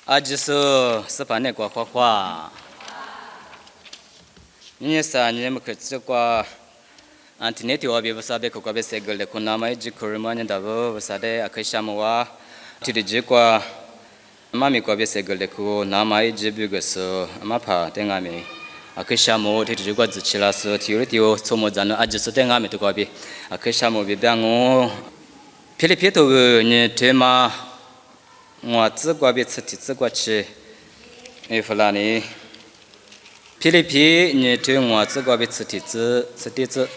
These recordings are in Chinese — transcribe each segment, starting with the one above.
阿吉说是把那个花花，你啥你们可这个，安提内蒂瓦比不啥别可个别谁个的，可那么一只可人嘛你打不啥的，可以什么哇？提的这个，妈咪个别谁个的可那么一只别个是，妈怕等俺们。可以什么？提的这个自己啦是，提了提哦，从么子呢？阿吉说等俺们都个别，可以什么别别我，皮里皮头个你对吗？我只个别吃提只个吃，弗拉尼，皮里皮你对我只个别吃提子吃提子，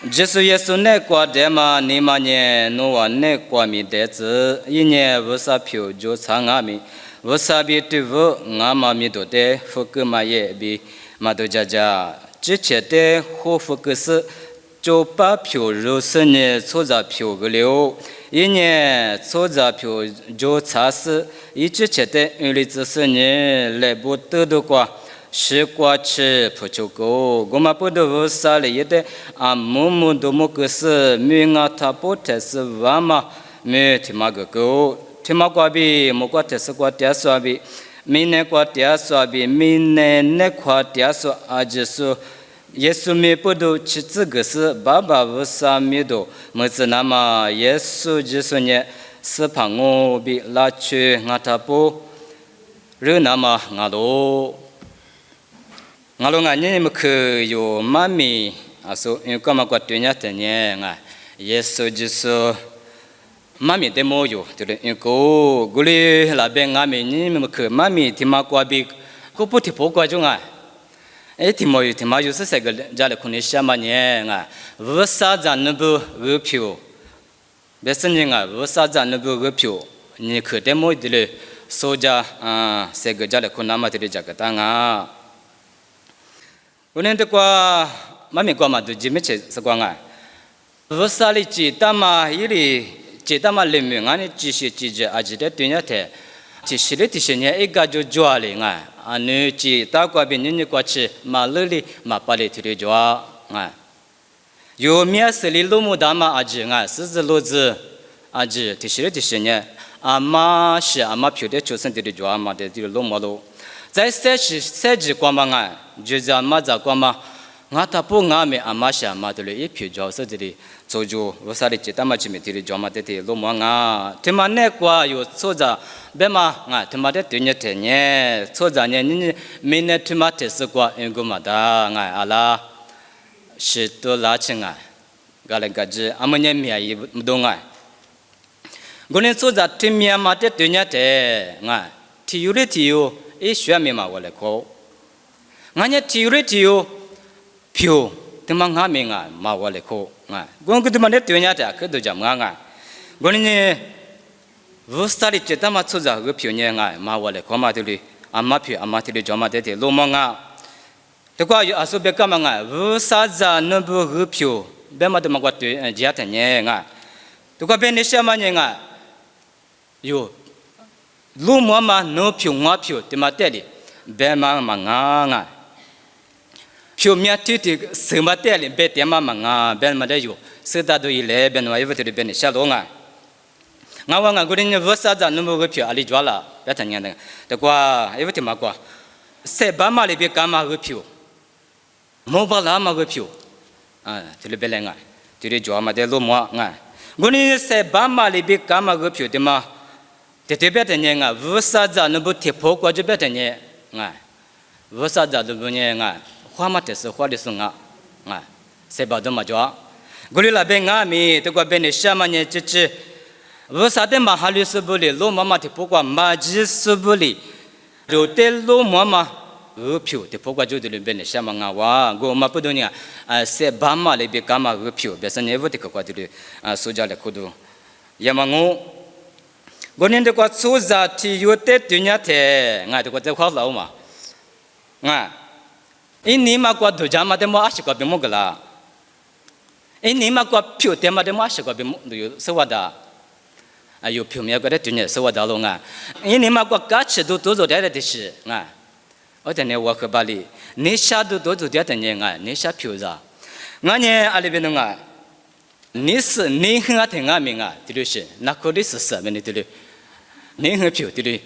就是耶稣那个的嘛，你嘛呢？侬话那个米袋子，一年五十票就差俺米，五十比对付俺嘛米多的，福个嘛也比嘛多家家，之前的和福个是就把票肉是呢，凑着票个了。一年凑着票就差事，一直觉得原来只是你来不得的话，是过去不足够。我们不得不啥了也得啊，某某都某个是没啊，他不才是完嘛，没听嘛个够，听嘛过比某个才是过点说比，没那过点说比，没那过点说啊就是。耶稣没不都去这个是爸爸无啥没都，么子那么耶稣就是呢是怕我比拉去我他不，人那么我都俺你们可有妈咪啊说因为干嘛过对人的呢啊耶稣就是妈咪的没有对不对？因为古里那边俺们你们可妈咪听嘛过比，古不听不过中啊。听嘛就是这个家里可能什么年啊？五啥子那不二票，别是人啊，五啥子那不二票，你可得么的嘞？所家这个家里可能嘛的这个当啊，我那的话，妈咪讲嘛都几没吃是讲啊，五啥里几大嘛，伊里几大嘛里面俺的几些几只啊，几的对呀的，几十里几十年一个就抓了啊。anu ci ta kwa bi ni kwa chi ma leli ma pale thiri jwa nga yo mia seli lo mu da ma aji nga si zi lo zi aji ti shi ne ama shi ama pyu de chu sen de jwa ma de lo mo lo zai se ji kwa ma nga ju za ma za kwa ma nga ta po nga me ama sha ma de le e pyu jwa se de zo ju wo sa de ci ta ma chi me thiri jwa ma de lo mo nga te ma ne kwa yo so za bé mà ngài thầm để tuyên nhật thế nhé, số giờ nhé những mình để thầm để sự qua anh cũng mà đã ngài ala sự tôi lá chừng ngài, cái này cái gì, anh mình nhớ gì đúng ngài, cái này số giờ thầm mà để tuyên nhật thế ngài, thiu, ít xóa mình mà gọi là khó, ngài nhớ thiu, phiêu, thầm ngài mình ngài mà gọi là khó, ngài, cái thầm để tuyên nhật thế cái đó jam ngài, cái này vô sari chế ta mà xuất ra cái phiếu nhẹ ngài mà vào lại có mà thôi đi, amma phiếu amma thì đi cho mà thế lô mong ngà, thế qua ở số bên cạnh ngài vô sa ra nó vô cái phiếu bên mà tôi mà quát tôi giá thành nhẹ ngài, thế qua bên này xem mà nhẹ ngài, yo lô mà nó phiếu ngã phiếu thì mà thế đi, bên mà ngà ngài, phiếu miết thì sớm mà thế đi bên thế mà ngà bên mà đấy yo, sớm ta đôi lẽ bên ngoài vậy thì bên này sao ngài ngàiว่าไงกูเนี่ยวัดจะนุ่มก็เพียอะไรจวละแบบนั้นยังไงแต่ว่าไอ้วัดที่มากกว่าเสพบ้ามาเลยเป็นการมาก็เพียวโมบายมาก็เพียวที่เลยเป็นไงที่เลยจวมาเดี๋ยวรู้มั้งไงกูเนี่ยเสพบ้ามาเลยเป็นการมาก็เพียวแต่มาแต่แบบนั้นยังไงวัดจะนุ่มที่พกว่าจะแบบนั้นยังไงวัดจะนุ่มยังไงความมาเทศความดิสงไงเสพบ้าดูมาจวกูเลยละเป็นไงมีแต่ว่าเป็นเชื่อมันเนี่ยจิต我啥的嘛哈律师不哩，老妈妈的不管马吉师不哩，就对老妈妈票的不管就对里边的什么啊哇，我嘛不懂呢，是爸妈里边干嘛票，别是你我的个话的苏家的苦度，也嘛我念的个苏家提有的对呀的，俺这个在话老嘛，因你嘛个都家嘛的嘛是个别么个啦，因你嘛个票的嘛的嘛是个别么都有是话的。有票面个的对呢，是我道路啊。因你嘛个价值都做点的事啊。我等你我可巴里，你下都做点的呢啊，你下票子，我呢阿里边弄啊，你是你很啊听啊明啊，对不是？那可的是什么呢？对不？你很票对不？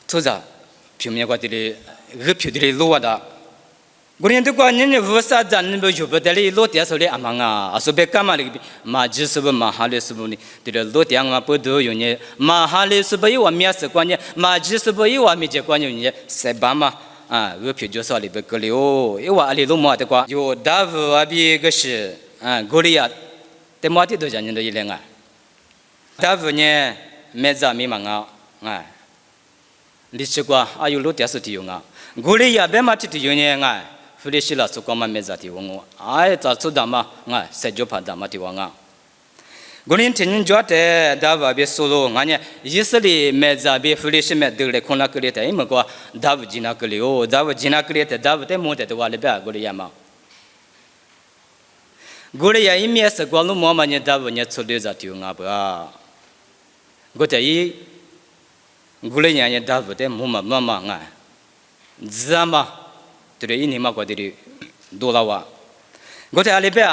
做啥？表面过的哩，个表的哩落的。我人都讲人家无啥子，你不就不得哩落点手里阿忙啊，阿说别干嘛哩？马吉是不马哈里是不呢？对了，落点嘛不都有呢？马哈里是不有我面是关键，马吉是不有我面这关键呢？塞巴嘛啊，个表就说里边个了哦，因为阿里路么的话，有大夫阿比个是啊，古里亚，แต่么地都讲人都一样啊。大夫呢，没咋没忙啊，啊，历史过阿有落点是提用啊，古里亚别嘛提提用呢啊。弗里希拉苏光嘛没咋提问我，哎，咋做的嘛？啊，谁就怕的嘛提问啊？过年天天做的，大娃别说了，俺呢，以色列没咋别弗里希没得了，看那个里头，因为个大娃进那个里哦，大娃进那个里头，大娃在摸的都话里边过来呀嘛。过来呀，一面是光路摸嘛呢，大娃呢出来咋提问啊不啊？我这一过来呀，大娃在摸嘛摸嘛啊，咋嘛？对了，你嘛过的多了哇！我在阿里边，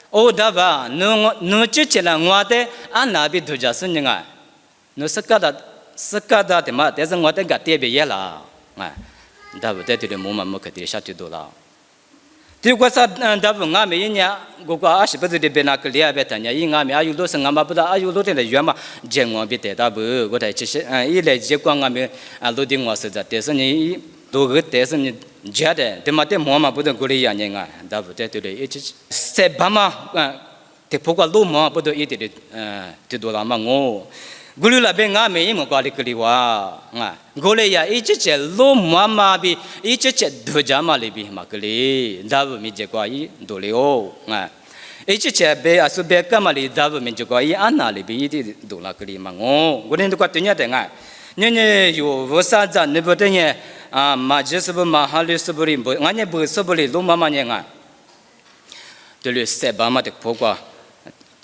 哦，对吧？侬之前呢，我的俺那边度假村呢，侬是干的嘛？但是我的个特别严啦，哎，对不对？对了，木嘛木可得下去多了。对我说，对不？俺们一年，我阿是不是的别那个两百多年，因俺们阿有多少俺们不知道，阿有多少的远嘛，见我别得到不？我在其实，一来结果俺们路的我是在，但是你。多个但是你觉得，对嘛？对妈妈不能过来养人啊，对不对？对嘞，一直在爸妈对不过老妈不都一点的对多了嘛我，过来那边俺们也没管的过来哇过来呀，一直在老妈妈比一直在度假嘛里边嘛过来，大部没结果一多了哦一直在别啊说别干嘛里大部没结果一安那里边一点多了过来嘛我人都管对呀的人有为啥子你不等呀？啊，马吉是不马哈里是不哩不，俺也不是不哩，路妈妈呢啊，对了，塞巴嘛的婆瓜，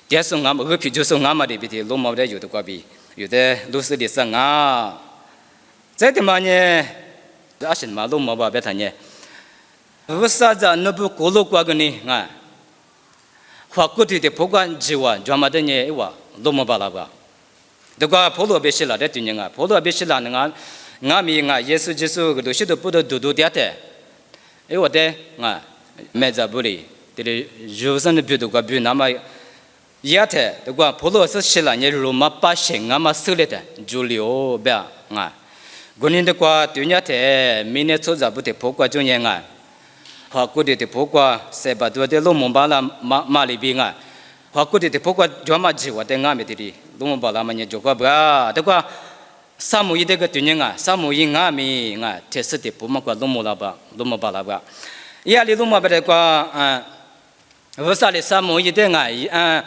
但是俺们个皮就是俺们的比的，路妈的有的瓜比，有的路是的生啊，再的嘛呢，阿什么路妈吧别谈呢，为啥子你不过路瓜个呢啊？花过去的婆瓜几万，专门的呢哇，路妈吧那个，这个婆罗别西了的对呢啊，婆罗别西了那个。俺们啊，耶稣基督个东西都不得多点的，哎我的啊，没在不里，这里肉身的比都个比那么也的，这个普罗斯西了，你罗马把神啊嘛收了的，就留别啊，过年的话对人的，明年初咋不得破过中年啊，花过的破过，塞巴多的罗蒙巴拉马里边啊，花过的破过专门计划的俺们这里罗蒙巴拉嘛你就过不啊，这个。萨姆伊这个对人啊，萨姆伊俺们啊，特色的不么个龙母老板，龙母巴拉个，亚里龙母巴的个为啥哩萨姆伊的啊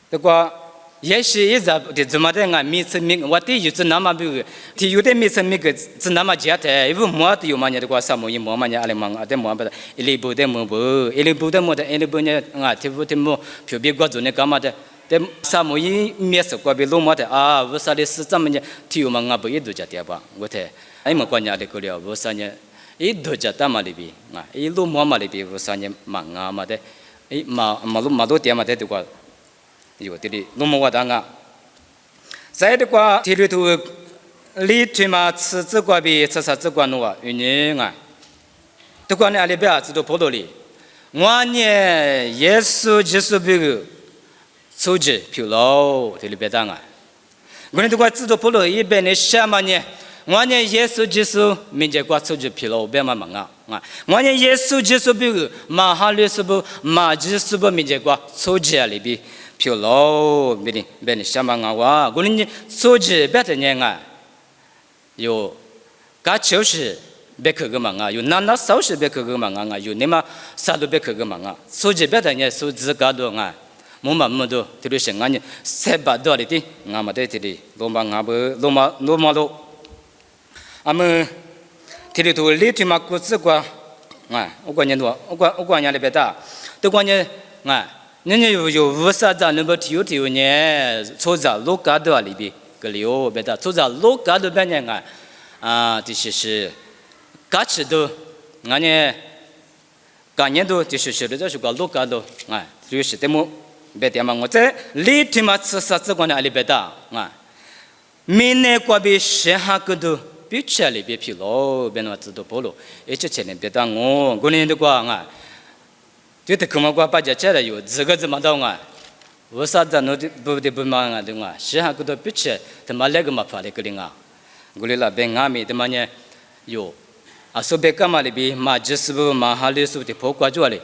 这个也是一直的怎么的啊，每次我第一次那么不，第有的每次个是那么接的，因为么的有嘛呢？这个萨姆伊么嘛呢？阿里忙啊，的么不的，一里不的么不，一里不的么的，一里不呢啊，提不么，特别关注呢干嘛的？แต่สามุยเมียสกว่าเป็นลูกมาแต่วิสาลิสจำเนี่ยที่อยู่มังงะไปดูจัดเดียบว่าแต่ไอ้เมื่อก่อนเนี่ยเด็กคนเดียววิสาเนี่ยไอ้ดูจัดตามมาเลยบีไอ้ลูกมาเลยบีวิสาเนี่ยมังงะมาแต่ไอ้มาดูเดียมาแต่ดีกว่าอยู่ที่นี่ลูกมาว่าดังใส่ดีกว่าที่รู้ตัวลีที่มาซื้อจักว่าบีซื้อจักว่านัวอยู่เนี่ยดีกว่าเนี่ยอะไรแบบจะดูพอดูเลยวันเนี่ยเยซูเยซูบี素质漂亮，这里别当啊！我们都怪知道不了，一般的什么呢？我呢耶稣基督民间怪素质漂亮，别嘛忙啊！我呢耶稣基督比如马哈律师不马基督不民间怪素质啊里边漂亮，别的什么啊哇！我呢素质别的人啊，有噶就是别去个忙啊，有那少是别去个忙啊，有你嘛啥都别去个忙啊，素质别的人素质高多啊。木嘛木都，这里是俺呢，塞巴多里的，俺们在这里，罗马俺不罗马路，俺们这里头里头嘛古子个，我管人多，我管人那边大，都管人人家有五啥子，那么有呢，做在路高头里边，个里哦别大，做在路高头边人这些是，嘎吃都，俺呢，干年都就是的，就是个路高头，就是得么。别点嘛，我在里头嘛吃啥子个呢？里边的明年过比10哈个都必切里别疲劳，别那知道不咯？一切钱别当我，过年的过啊，就得看嘛过把家吃了有，这个怎么当啊？我啥子那不忙啊的啊，是还个都必切，他妈那个嘛发的个零啊，过来了别俺们他妈呢有。啊，所以干嘛哩？比嘛就是不嘛哈里说的破挂住哩，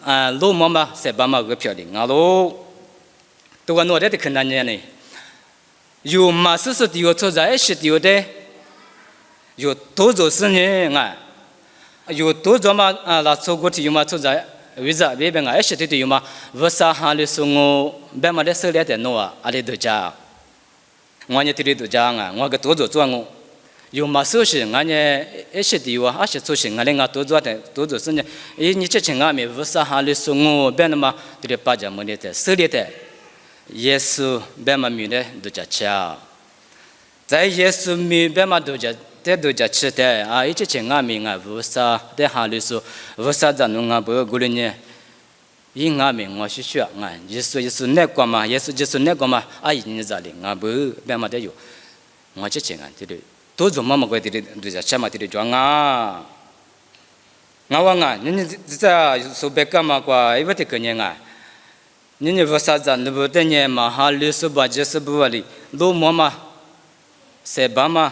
啊，路嘛嘛是把嘛个漂亮，啊路，都个弄得可难呢。有嘛是的有错在是的有的，有多做事呢啊，有多做嘛啊，那做过去有嘛错在，为啥别别啊？是的有嘛，我啥哈里说我别嘛的手里的弄啊，阿里都加，我呢这里都加啊，我个多做做我。有嘛事情，俺呢一些地方，一些事情，俺俩多做的，多做事呢。你这情俺们不是哈里说我别那么对的，把家么的，手里的，耶稣别嘛米的都叫吃，在耶稣米别嘛都叫吃的啊！一些情俺们啊，不是在哈里说，不是在弄啊，不过呢，因俺们我是说啊，耶稣那个嘛，耶稣那个嘛，啊，你在里啊不别嘛的有，我这情啊，对的。多做妈妈过的都在什么的装啊？我问啊，你在苏北干嘛过？一不得个人啊？你不啥子？你不得呢嘛？哈，60把70把里，路妈妈，谁爸妈？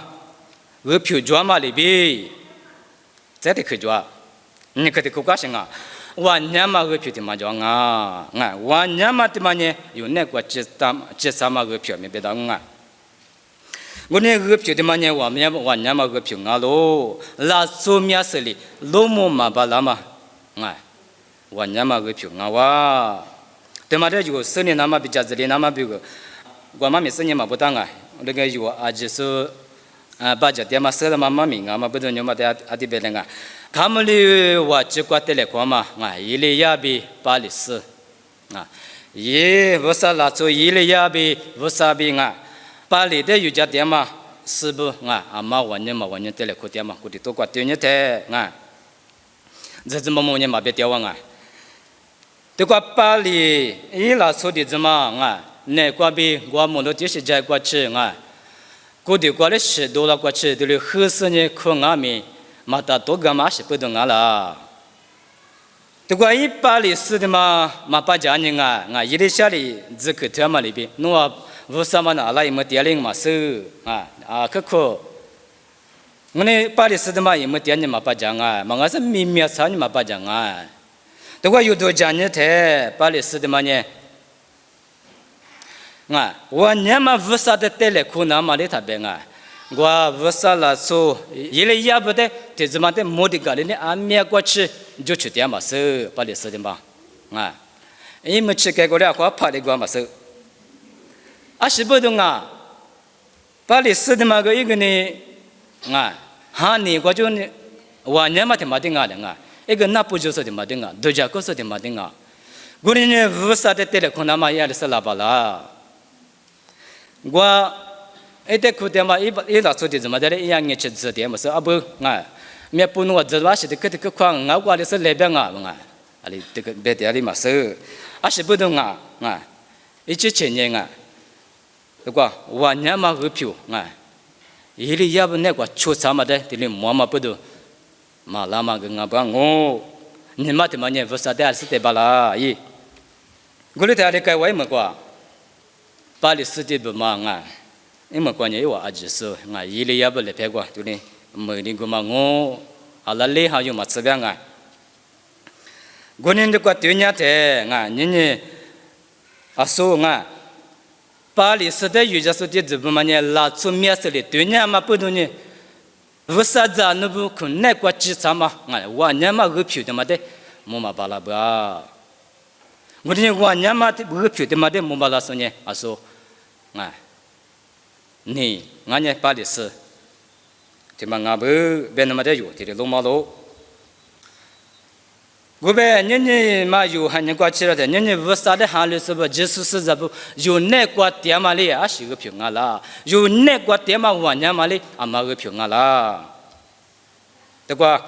我票装嘛里边，在的去装，你可得可高兴啊！我娘嘛我票的嘛装啊，我娘嘛的嘛呢，有那个73嘛我票没别当啊。我那个票的嘛呢，我娘嘛个票啊喽，拉苏面是哩，罗姆嘛巴拉嘛，我娘嘛个票啊哇，对嘛的有10年那么比较子哩那么比个，我妈咪10年嘛不当啊，那个有啊就是把家爹嘛收了嘛妈咪啊嘛不懂你嘛的阿弟别人啊，他们哩我只管得来过嘛，一里亚比巴里斯，我啥拉出一里亚比我啥比啊。巴黎的有家店嘛，是不啊？阿妈晚年得来苦店嘛，苦的多挂丢你的啊！这怎么么年嘛别掉啊？这个巴黎伊拉说的怎么啊？那个比我们都就是在过去啊，苦的过了10多了过去，这里合适呢可俺们嘛大多干嘛是不懂啊啦？这个一巴黎是的嘛把家人啊，一里下里这个他嘛里边弄啊。我什么呢？来，没点零嘛是可可，我呢巴黎市的嘛也没点你嘛不讲啊，嘛我是秘密啥你嘛不讲啊，这个有多讲你的巴黎市的嘛呢？我年嘛无啥的带来困难嘛的他边我无啥了说，一类也不得，这怎么的目的个呢？俺面过去就去点嘛是巴黎市的嘛因为去改过了，我怕的过嘛是。是不懂啊，巴黎市的嘛个一个呢，哈你我就呢，我年嘛的嘛定的一个那不就是的嘛定都叫个是的嘛定过年呢无啥的得了困难嘛也是拉巴啦，我一得苦的嘛一老说的怎么的嘞，一样你去吃的嘛是不没不弄这话是的个框我的是那边里这个别的里嘛是，是不懂一直前年这个我年嘛个票伊里也不那个出啥么的，这里妈妈不都嘛拉嘛个帮我，你妈的嘛呢不啥的是的巴拉伊，我里头的改为么个，巴黎市的不嘛因么关键我阿姐说伊里也不来拍过，对哩，没那个嘛我，阿拉里还有嘛这边过年的个对年的你说巴黎市的有些说的这不嘛呢，拉出面色的对年嘛不懂呢，为啥子那不可那个几场嘛？我年嘛个票的嘛的，么嘛巴拉吧？我呢我年嘛的个票的嘛的么巴拉说呢？说你俺呢巴黎市，这嘛不别那么的有，这里路马路。我们你嘛有还你过去了的，你为啥的handel是不？就是这不有那个店嘛哩，是个平安啦；有那个店嘛玩家嘛哩，嘛个平安啦。这个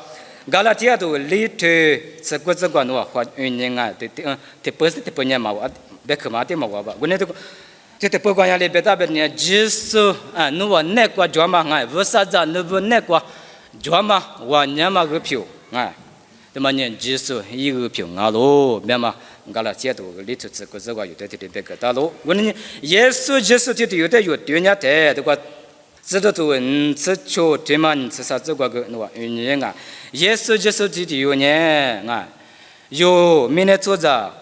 加拉提亚都里头这个喏，花运营对不是对不年嘛，我别去嘛的嘛我吧，我那这个。这这不管要里别大别呢，技术啊，侬话那个做嘛哎，为啥子侬不那个做嘛？我年嘛个票哎，对嘛呢？技术一个票啊喽，别嘛。我了解到个里头这个这个有的别个大路，我呢耶稣这有的有对人的这个，知道做这就对嘛？这啥这个个喏，人啊，耶稣这有呢啊，有明天做着，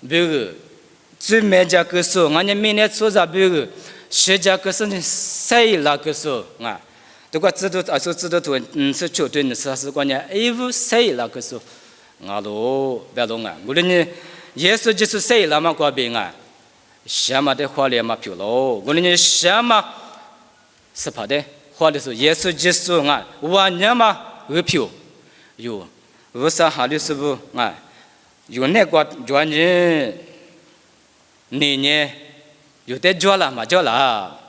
别个最美家个说，俺家明天做着别个，谁家个是呢？谁那个说啊？这个知道啊，说知道做这就对呢，啥是关键？哎，不谁那个说，俺喽别弄啊，我呢。耶稣就是谁那么过病啊？什么的话里嘛票喽？我呢什么是怕的？话里说耶稣就是啊，我呢嘛个票有，为啥哈里是不啊？有那个专人，你呢有的做了嘛做了，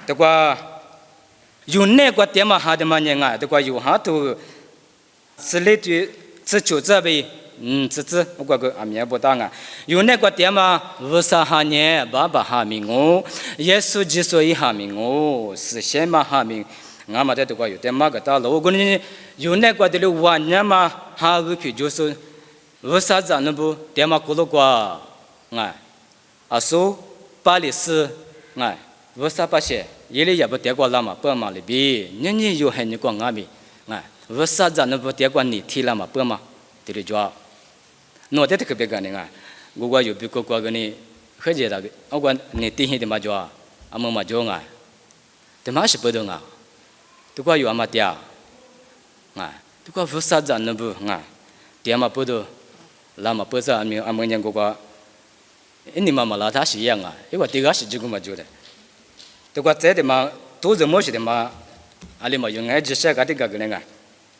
这个有那个点嘛哈的嘛呢啊？这个有哈都是类的，这就这呗。这我个阿弥不当啊，有那个点嘛，为啥哈呢？爸爸哈明我，耶稣基督一哈明我，是先嘛哈明，俺们这都个有点嘛个大路，我呢有那个的了，我呢嘛哈个皮就是为啥子那不点嘛咕噜个啊？啊说巴黎是啊，为啥不写？伊里也不点过了嘛，不嘛里边，你有很你讲阿弥啊？为啥子那不点过你提了嘛？不嘛？这里抓。诺得特别干的啊！我有比过个你很简单的，我管你第一的嘛抓，阿么嘛抓啊，这嘛是不懂啊，都怪有阿嘛嗲，啊，都怪不啥子那不啊，嗲嘛不懂，那嘛不是阿么人个，你妈妈拉他是一样啊，因为这个是这个嘛抓的，都怪这的嘛，都是么事的嘛，阿里嘛用爱只是个这个个呢，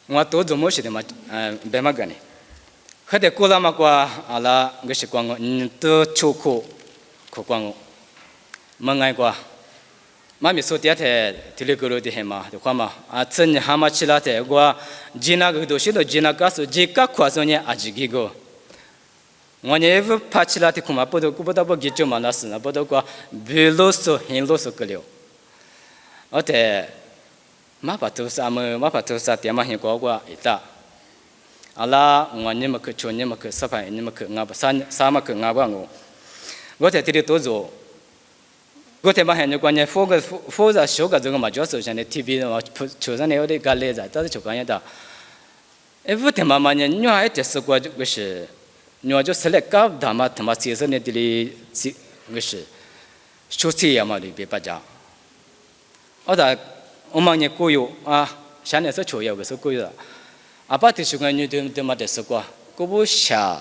我都是么事的嘛，别嘛个呢。可得过了嘛过阿拉个是光都出口可光，么爱过，妈咪说第二天提了个罗的很嘛，就看嘛啊，真的蛤蟆吃了的我，吉那个东西都吉那个说吉个夸说呢啊吉个，我呢不怕吃了的恐怕不都不都不给就嘛那是那不都过，比啰嗦很啰嗦个了，而且马把头啥么马把头啥点嘛很过过一大。阿拉我你们去做你们去上班你们去俺不啥么去俺不我，我在这里多做，我在嘛很多关键佛在修个这个嘛就是现在 TV 嘛，出上来有点干累着，但是就关键的，哎我他妈嘛呢，你还就是过就是，你就是来搞他妈接受那这里就是，休息呀嘛里边不讲，我嘛呢雇佣啊，现在是求业个是雇佣。阿爸提出个女的嘛的是过，我不下，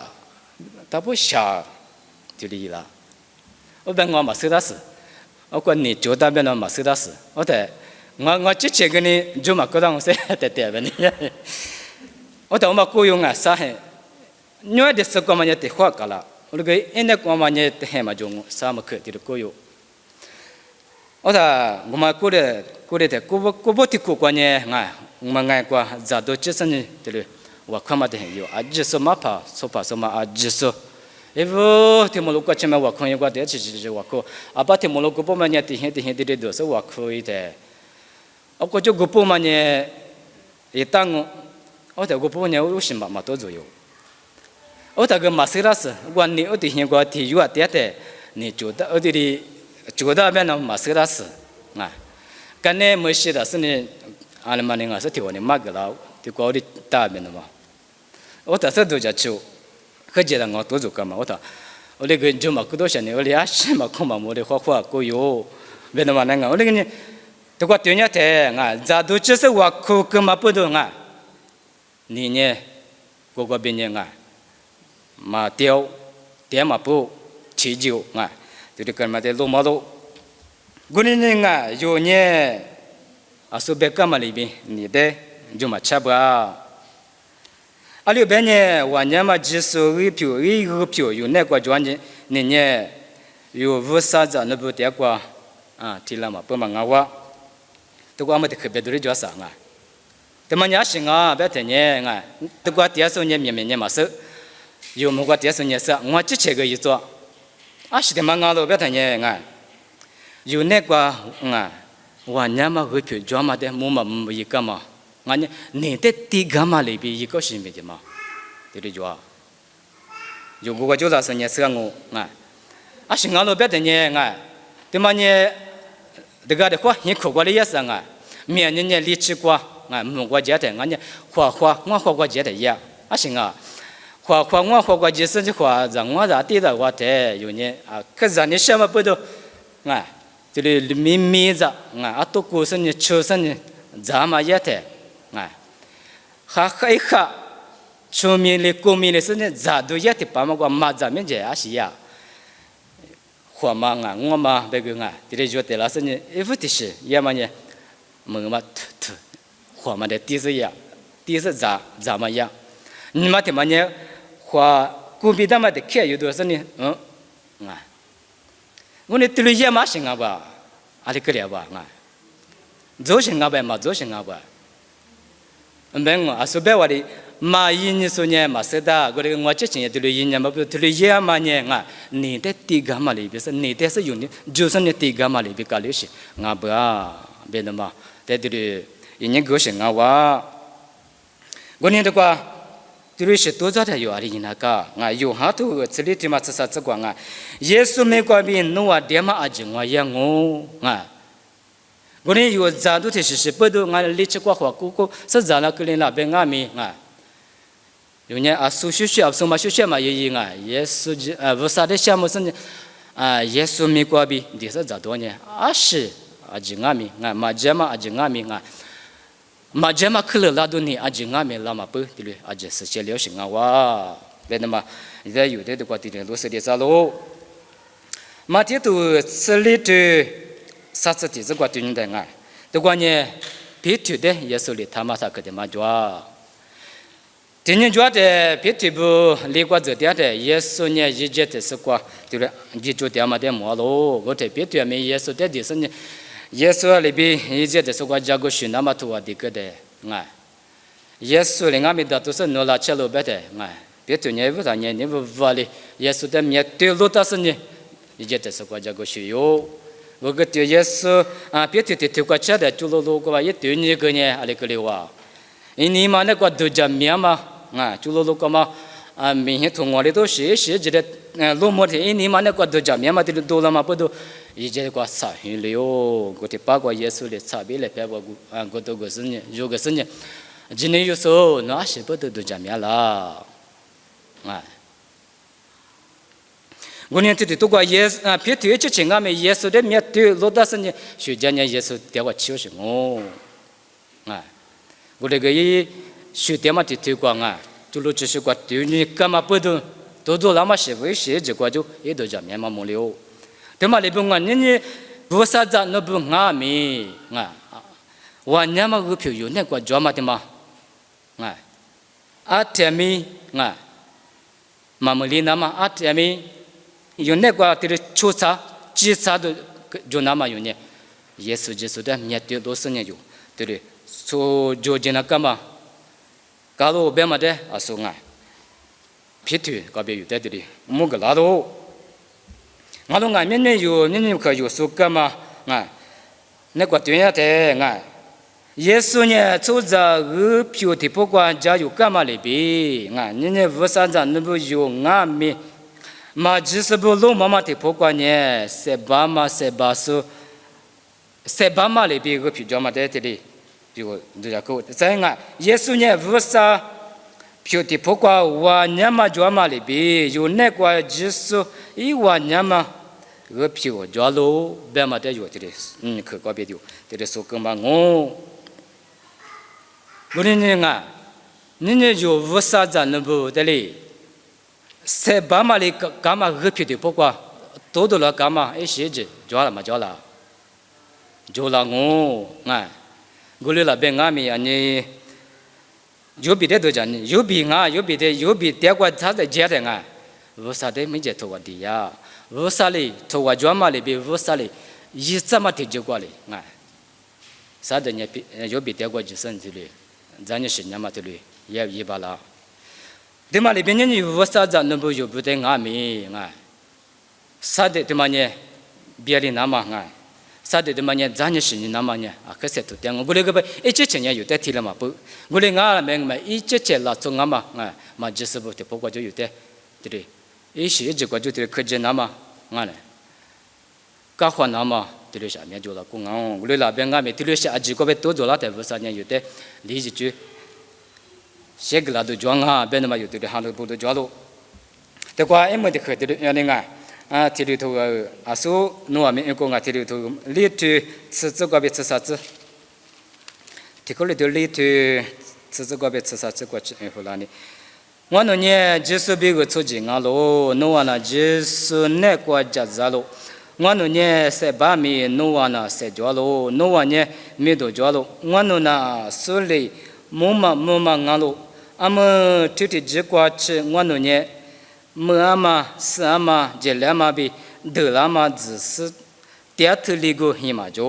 他不下，就离了。我本我嘛是的是，我管你就那边的嘛是的是，我之前跟你就嘛觉得我是在这边的，我嘛雇佣啊啥嘿，女的是过嘛也得花个了，我那个现在过嘛也得还嘛就啥么去的雇佣。我嘛雇的雇不提雇过呢啊。我们爱过，咋都就是呢，对了，我看嘛的很有，啊，就是嘛怕，说怕说嘛啊，就是，因为听莫路过前面我看一个的，就是我看，啊，把听莫路过不嘛呢，底下的都是我可以的，我过就过不嘛呢，一旦我过不呢，我是嘛多左右，我个马斯拉斯，我你底下个体育啊，的，你觉得边的马斯拉斯啊，跟你没事的是呢。阿拉嘛呢，是听我呢马个了，就搞的大边的嘛。我当时都在做，可见到我多做干嘛？我那个就嘛可多些呢，我俩是嘛看嘛，我的画过有，别的嘛那个，我那个呢，这个对人的啊，咋都就是我可干嘛不懂啊？你呢，个别人啊，嘛雕嘛不起就啊，就是干嘛的路马路，我呢啊有呢。啊，说别干嘛里边，你的就嘛吃不啊？啊，里边呢，我呢嘛就是一个票有那个专辑，你呢有五啥子那不得过啊？提了嘛，不嘛我，都我们的特别多的叫啥啊？他们也是啊，别听呢啊，都我第二首呢面呢嘛是，有么个第二首呢是，我之前个一做，啊是的嘛我都别听呢啊，有那个啊，我娘嘛会去专门的，木嘛木一个嘛，俺呢，你的地干嘛里边一个是没的嘛，对不对？有个就老是呢，是我啊，啊是俺老别的呢啊，对嘛呢？这个的话，你看过的也是啊，面呢理解过啊，木过节的，俺呢我花过节的呀，啊是啊。我花过几十的话，让我在地的话的有呢啊，可是你什么不都啊？这里米子啊，都故事呢，出生呢，咱们也的啊，还出面的国民的是呢，咱都也的，把我马咱们这也是呀，我嘛啊，我嘛这个啊，这里就得了是呢，一副的是，要么呢，我嘛我嘛的地是呀，地是咱们呀，你嘛的嘛呢？话古比他妈的看有多少呢？啊，我那对了也嘛行啊吧，阿里个了吧啊，做行啊吧嘛，做行啊吧。没我啊，说白话的，嘛一年说呢嘛是的，我这个我之前对了一年嘛不对了也嘛呢啊，你的地干嘛里边是你的是用的，就是你地干嘛里边搞流行啊不啊，别的嘛，在这里一年过行啊哇，我那的话。就是说，多少的有啊？你那个啊，有好多这里他妈吃啥子光啊？耶稣没关闭，努啊点嘛阿金我也我啊，我呢有咋都是不都俺理解过话，姑是咋那个人那边俺们啊，有呢啊，数学啊，什么学学嘛也啊，耶稣为啥的项目是呢？啊，耶稣没关闭，这是咋多呢？啊是阿金俺们啊，嘛这嘛阿金俺们啊。嘛，这嘛可乐拉多呢，阿姐俺们拉嘛不，对嘞，阿姐是些流行啊哇，别的嘛，现在有的的话，对嘞，都是的啥喽？嘛，这都这里的啥子的这个对的啊？这个呢，别提的也是里他妈啥个的嘛抓。今年抓的别提不离过这点的，也是呢，一节的是过，对嘞，你做点嘛点么喽？我这别提没也是的的是呢。耶稣里边一直的说过加个许那么多的个的，啊，耶稣里俺们的都是努拉切路别的，啊，别对你不然你不发的，耶稣的面对路的是呢，一直的说过加个许哟，我个对耶稣啊，别对对过切的，就路个话也对你个呢，阿里个里话，你嘛那个都叫面嘛，啊，就路个嘛。啊，明显同我的都是觉得，路么的，你嘛那个都叫面嘛的多了嘛不都，一直个啥很了哟，我的八卦耶稣的差别来别个啊，我都个是呢，有个是呢，今年有时候那是不都叫面了，啊，我呢这里都个耶啊，别对这情俺们耶稣的面对罗大是呢，学家呢耶稣点个就是我，啊，我这个一学点嘛的推广啊。就路只是个对你干嘛不都那么是为谁这个就也都叫面嘛没了，对嘛？你不管你不啥子那不俺们啊，我娘嘛个票有那个做嘛的嘛，啊，阿天咪啊，妈妈里那嘛阿天咪有那个的出差几差的就那么有呢，耶稣的面对都是呢有，对的，说就那干嘛？假如别么的啊，说啊，皮土个别有在这里，木个拉多，我都俺们有可有说干嘛啊？那个对呀的啊，耶稣呢，走着皮的不管家有干嘛里边啊？你为啥子那不有俺们？嘛，只是不路妈妈的不管呢，塞巴嘛里边个皮叫嘛在这里。就这样个，再啊，耶稣呢，为啥皮的不管我娘嘛做嘛里边有那个就是一我娘嘛，个皮我做喽，别嘛的有这里，可个别的，这里说个嘛我呢啊，你就为啥子那不的嘞？塞巴嘛里干嘛个皮的不管，多了干嘛一些子做了嘛做了我啊。过来了，别俺们呀，你有别的都讲，有别的过他在家的啊，为啥的没接头的呀？为啥嘞？头我专门里边为啥嘞？一怎么提就过来啊？啥的呢？有别的过就是这里，咱也是那么这里也一把了。对嘛？里边你为啥子那不有不得俺们啊？啥的对嘛呢？别的那么啊？ sa de ma nya za nya shi ni na ma nya a ka se tu te ngo gule ga ba e che che nya yu te ti la ma pu gule nga la meng ma i che che la tsong nga ma je se bo te po kwa jo yu te ti e shi je kwa jo te ke je na ma nga ne ka khwa na ma ti le sha mya jo la ku nga gule la be nga me ti le sha a ji ko be to jo la te sa nya yu te li ji ju she gla do jo nga be na ma yu te ha lo bo do jo lo te kwa e mo de ke te ya ne nga啊，提里头啊，说侬外面一个啊，提里头里头吃这个别吃啥子？提个里头里头吃这个别吃啥子？过去后来呢，我那年就是别个出境啊喽，侬话呢就是那个家子喽，我那年塞把米，侬话呢塞脚喽，侬话呢没多脚喽，我那呢手里木嘛啊喽，俺们提提几过去，我那年。么嘛是嘛，这两嘛比得了嘛只是第二头里个黑嘛就，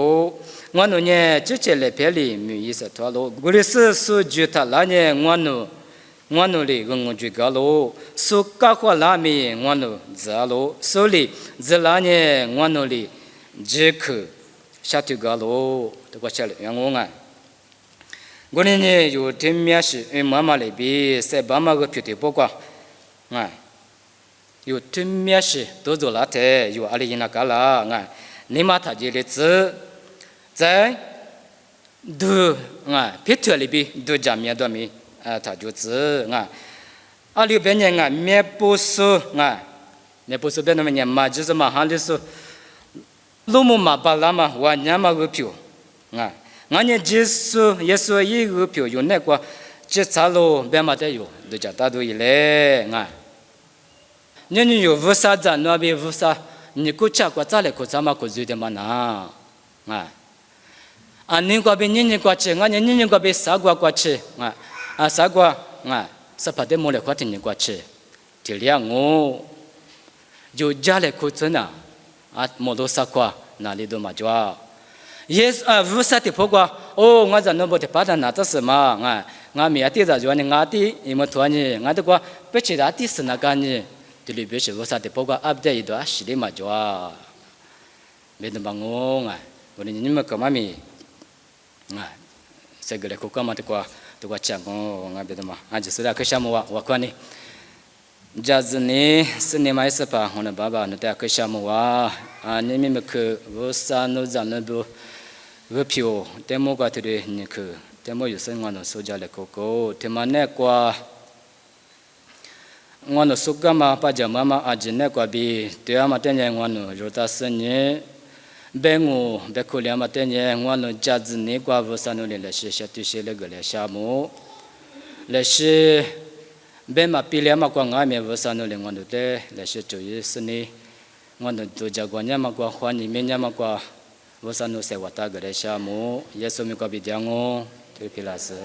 我那呢之前来别里没意思多了，我的是说就他那呢我那里我就搞了，说搞好拉面我那知了，所以这那呢我那里这个下头搞了，这个下来让我啊。我呢有天面是妈妈那边在爸妈个皮头包瓜，啊。有天面是都做了的，有阿里那个啦，啊，你妈他这里子在都啊，皮特里边都讲面多米啊，他就子啊，阿里边人啊，面不熟啊，面不熟边那么人嘛，就是嘛，行的是路木嘛，巴拉嘛，我娘嘛个票啊，俺呢就是也说一个票有那个，这查路边嘛得有，都叫大多一来啊。你有无啥子？那边无啥？你过去过咋来？过咋嘛？过做的嘛呐？啊，你过边你过去，俺你过边啥过去？啥过？是怕的没来过听你过去，这两我就家来过做呢，没多啥过，哪里都没抓。yes 无啥的不过，哦，我在那边的巴达那这是嘛？俺明天在做呢，俺的因为突然俺的过不知道的是哪个呢？这里边是我啥的，包括update一段系列嘛，就没得帮我我你们干嘛咪这个来口干嘛的话，都话讲我别的嘛，就是那个项目我管你，家子呢是你买是吧？我的爸爸那带个项目你们去我啥那咱那都我票，但么个的你去，但么有时我那收家来口口，但么那个。我那苏格嘛，把这妈妈阿姐那个比，对啊嘛，等下我那肉大生意，别我别苦了嘛，等下我那家子那个不是那里来是下对些那个来项目，来是别嘛比了嘛，光外面不是那里我那的来是主要是呢，我那都家关呀嘛，光欢迎面呀嘛，光不是那些我大个来项目，也说明个比较我，对皮拉斯。